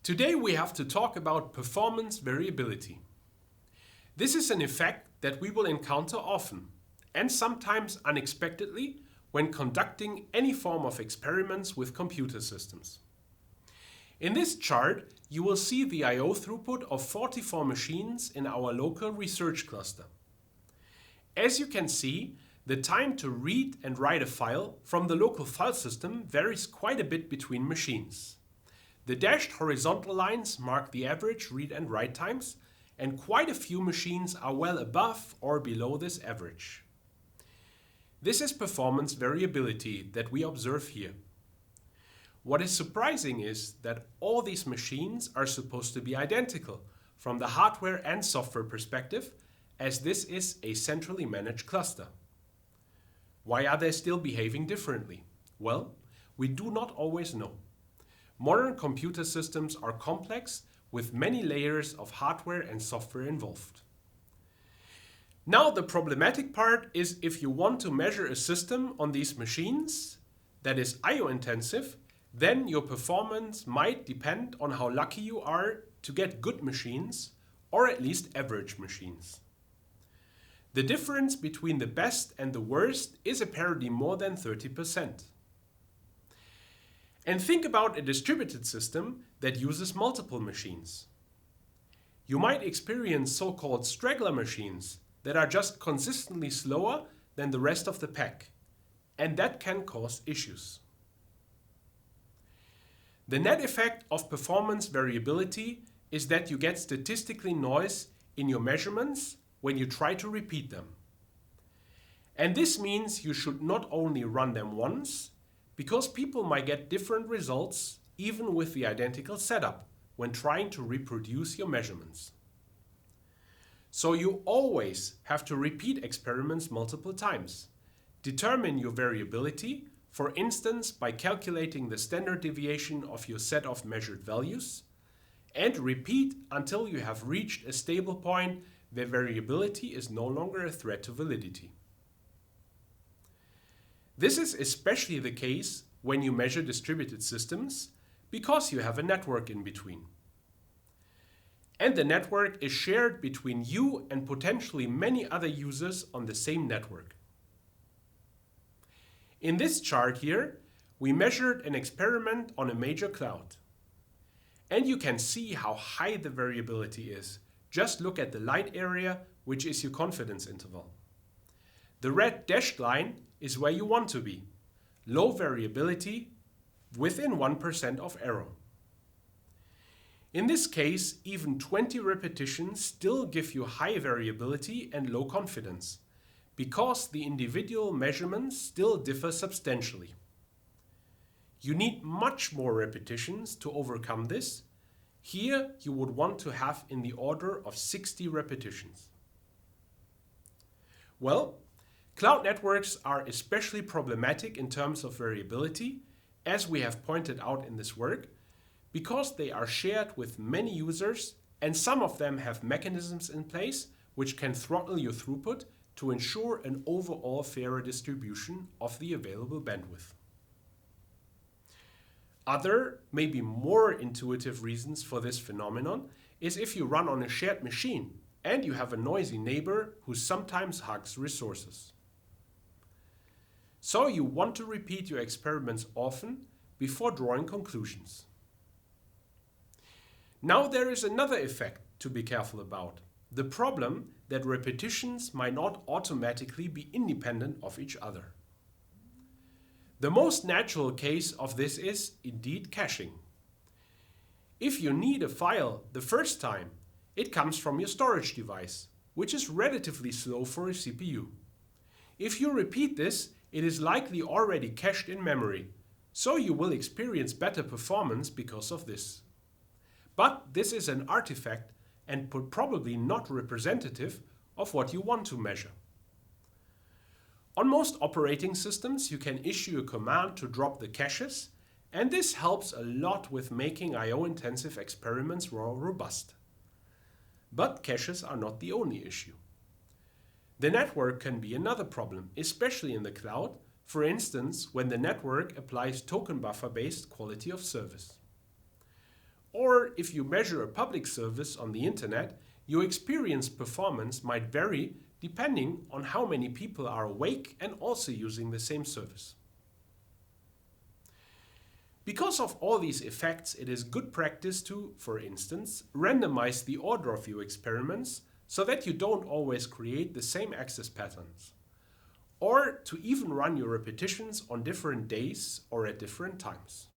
Today we have to talk about performance variability. This is an effect that we will encounter often and sometimes unexpectedly when conducting any form of experiments with computer systems. In this chart, you will see the I/O throughput of 44 machines in our local research cluster. As you can see, the time to read and write a file from the local file system varies quite a bit between machines. The dashed horizontal lines mark the average read and write times, and quite a few machines are well above or below this average. This is performance variability that we observe here. What is surprising is that all these machines are supposed to be identical from the hardware and software perspective, as this is a centrally managed cluster. Why are they still behaving differently? Well, we do not always know. Modern computer systems are complex with many layers of hardware and software involved. Now the problematic part is if you want to measure a system on these machines that is I/O intensive, then your performance might depend on how lucky you are to get good machines or at least average machines. The difference between the best and the worst is apparently more than 30%. And think about a distributed system that uses multiple machines. You might experience so-called straggler machines that are just consistently slower than the rest of the pack, and that can cause issues. The net effect of performance variability is that you get statistical noise in your measurements when you try to repeat them. And this means you should not only run them once, because people might get different results even with the identical setup when trying to reproduce your measurements. So you always have to repeat experiments multiple times. Determine your variability, for instance by calculating the standard deviation of your set of measured values, and repeat until you have reached a stable point where variability is no longer a threat to validity. This is especially the case when you measure distributed systems because you have a network in between. And the network is shared between you and potentially many other users on the same network. In this chart here, we measured an experiment on a major cloud. And you can see how high the variability is. Just look at the light area, which is your confidence interval. The red dashed line is where you want to be. Low variability within 1% of error. In this case, even 20 repetitions still give you high variability and low confidence, because the individual measurements still differ substantially. You need much more repetitions to overcome this. Here you would want to have in the order of 60 repetitions. Well, cloud networks are especially problematic in terms of variability, as we have pointed out in this work, because they are shared with many users and some of them have mechanisms in place which can throttle your throughput to ensure an overall fairer distribution of the available bandwidth. Other, maybe more intuitive reasons for this phenomenon is if you run on a shared machine and you have a noisy neighbor who sometimes hogs resources. So you want to repeat your experiments often before drawing conclusions. Now there is another effect to be careful about. The problem that repetitions might not automatically be independent of each other. The most natural case of this is indeed caching. If you need a file the first time, it comes from your storage device, which is relatively slow for a CPU. If you repeat this, it is likely already cached in memory, so you will experience better performance because of this. But this is an artifact and probably not representative of what you want to measure. On most operating systems, you can issue a command to drop the caches, and this helps a lot with making I/O-intensive experiments more robust. But caches are not the only issue. The network can be another problem, especially in the cloud, for instance, when the network applies token buffer-based quality of service. Or if you measure a public service on the internet, your experienced performance might vary depending on how many people are awake and also using the same service. Because of all these effects, it is good practice to, for instance, randomize the order of your experiments so that you don't always create the same access patterns. Or to even run your repetitions on different days or at different times.